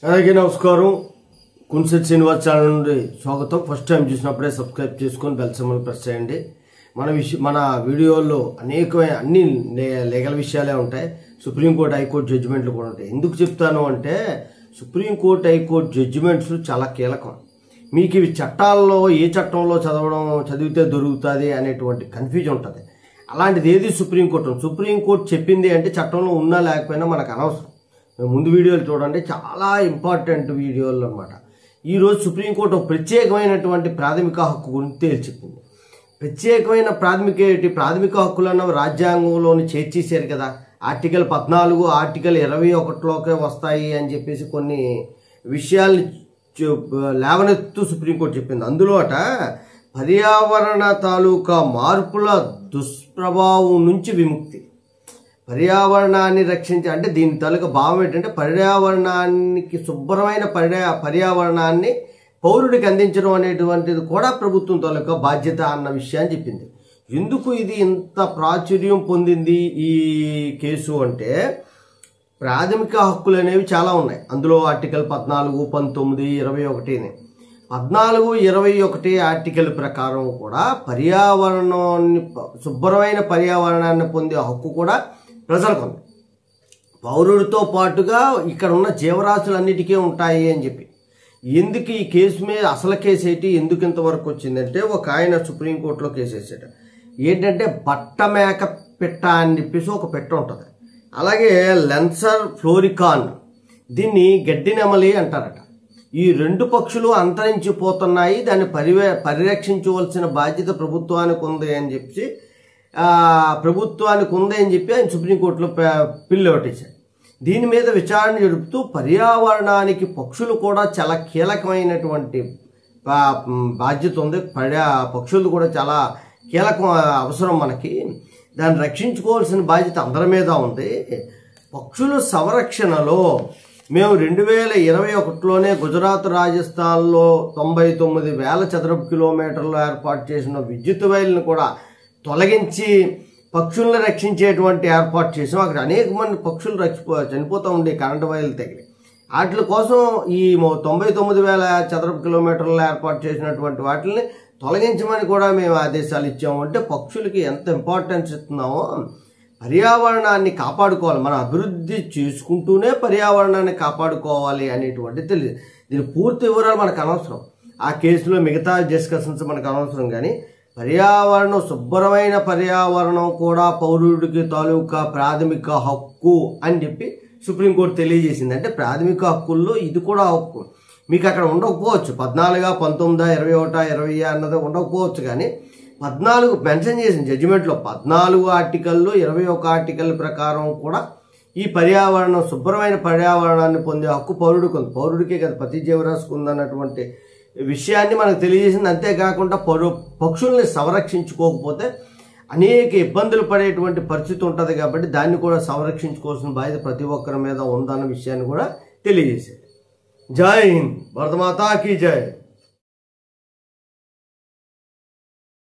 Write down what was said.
అలాగే నమస్కారం. కున్సెట్ శ్రీనివాస్ ఛానల్ నుండి స్వాగతం. ఫస్ట్ టైం చూసినప్పుడే సబ్స్క్రైబ్ చేసుకొని బెల్ సింబల్ ప్రెస్ చేయండి. మన వీడియోల్లో అనేకమైన అన్ని లీగల్ విషయాలే ఉంటాయి. సుప్రీంకోర్టు హైకోర్టు జడ్జిమెంట్లు కూడా ఉంటాయి. ఎందుకు చెప్తాను అంటే సుప్రీంకోర్టు హైకోర్టు జడ్జిమెంట్స్ చాలా కీలకం. మీకు ఇవి చట్టాల్లో ఏ చట్టంలో చదివితే దొరుకుతుంది అనేటువంటి కన్ఫ్యూజన్ ఉంటుంది. అలాంటిది ఏది సుప్రీంకోర్టు చెప్పింది అంటే చట్టంలో ఉన్నా లేకపోయినా మనకు అనవసరం. ముందు వీడియోలు చూడండి, చాలా ఇంపార్టెంట్ వీడియోలు అన్నమాట. ఈరోజు సుప్రీంకోర్టు ఒక ప్రత్యేకమైనటువంటి ప్రాథమిక హక్కు గురించి తేల్చిపోయింది. ప్రత్యేకమైన ప్రాథమిక హక్కులు అన్నవి రాజ్యాంగంలోని చేర్చేశారు కదా. ఆర్టికల్ 14, ఆర్టికల్ 21లోకే వస్తాయి అని చెప్పేసి కొన్ని విషయాల్ని లేవనెత్తు సుప్రీంకోర్టు చెప్పింది. అందులో పర్యావరణ తాలూకా మార్పుల దుష్ప్రభావం నుంచి విముక్తి, పర్యావరణాన్ని రక్షించే అంటే దీని తాలూకా భావం ఏంటంటే పర్యావరణానికి శుభ్రమైన పర్యావరణాన్ని పౌరుడికి అందించడం అనేటువంటిది కూడా ప్రభుత్వం తాలూకా బాధ్యత అన్న విషయాన్ని చెప్పింది. ఎందుకు ఇది ఇంత ప్రాచుర్యం పొందింది ఈ కేసు అంటే ప్రాథమిక హక్కులు అనేవి చాలా ఉన్నాయి. అందులో ఆర్టికల్ 14, 19, 21 14, 21 ఆర్టికల్ ప్రకారం కూడా పర్యావరణాన్ని శుభ్రమైన పర్యావరణాన్ని పొందే హక్కు కూడా ప్రజలకు ఉంది. పౌరుడితో పాటుగా ఇక్కడ ఉన్న జీవరాశులన్నిటికీ ఉంటాయి అని చెప్పి. ఎందుకు ఈ కేసు మీద అసలు కేసు ఏంటి, ఎందుకు ఇంతవరకు వచ్చిందంటే ఒక ఆయన సుప్రీంకోర్టులో కేసు వేసాడు. ఏంటంటే బట్టమేక పెట్ట అని చెప్పేసి ఒక పెట్ట ఉంటుంది. అలాగే లెన్సర్ ఫ్లోరికాన్, దీన్ని గడ్డి నెమలి అంటారట. ఈ రెండు పక్షులు అంతరించిపోతున్నాయి, దాన్ని పరిరక్షించవలసిన బాధ్యత ప్రభుత్వానికి ఉంది అని చెప్పి ఆయన సుప్రీంకోర్టులో పిల్లు పెట్టేశారు. దీని మీద విచారణ జరుపుతూ పర్యావరణానికి పక్షులు కూడా చాలా కీలకమైనటువంటి బాధ్యత ఉంది. పక్షులు కూడా చాలా కీలకం అవసరం మనకి. దాన్ని రక్షించుకోవాల్సిన బాధ్యత అందరి మీద ఉంది. పక్షుల సంరక్షణలో మేము 2021లోనే గుజరాత్, రాజస్థాన్లో 99,000 చదరపు కిలోమీటర్లు ఏర్పాటు చేసిన విద్యుత్ వైర్లను కూడా తొలగించి పక్షులను రక్షించేటువంటి ఏర్పాటు చేసాం. అక్కడ అనేక మంది పక్షులు చనిపోతూ ఉండే కరెంటు వైర్లు తగిలి. వాటి కోసం ఈ 99,000 చదరపు కిలోమీటర్లు ఏర్పాటు చేసినటువంటి వాటిని తొలగించమని కూడా మేము ఆదేశాలు ఇచ్చాము. అంటే పక్షులకి ఎంత ఇంపార్టెన్స్ ఇస్తున్నామో పర్యావరణాన్ని కాపాడుకోవాలి. మనం అభివృద్ధి చేసుకుంటూనే పర్యావరణాన్ని కాపాడుకోవాలి అనేటువంటి తెలియదు. దీని పూర్తి వివరాలు మనకు అనవసరం, ఆ కేసులో మిగతా డిస్కషన్స్ మనకు అనవసరం. కానీ శుభ్రమైన పర్యావరణం కూడా పౌరుడికి తాలూకా ప్రాథమిక హక్కు అని చెప్పి సుప్రీంకోర్టు తెలియజేసింది. అంటే ప్రాథమిక హక్కుల్లో ఇది కూడా హక్కు. మీకు అక్కడ ఉండకపోవచ్చు, 14, 19, 21, 20 అన్నది ఉండకపోవచ్చు. కానీ 14 మెన్షన్ చేసింది జడ్జిమెంట్లో. 14 ఆర్టికల్లో 21 ఆర్టికల్ ప్రకారం కూడా ఈ శుభ్రమైన పర్యావరణాన్ని పొందే హక్కు పౌరుడికి ఉంది. పౌరుడికే కదా ప్రతి జీవరాశికి ఉందన్నటువంటి విషయాన్ని మనకు తెలియజేసింది. అంతేకాకుండా పక్షుల్ని సంరక్షించుకోకపోతే అనేక ఇబ్బందులు పడేటువంటి పరిస్థితి ఉంటుంది. కాబట్టి దాన్ని కూడా సంరక్షించుకోవాల్సిన బాధ్యత ప్రతి ఒక్కరి మీద ఉందన్న విషయాన్ని కూడా తెలియజేసేది. జై హింద్, భారత మాతా కీ జై.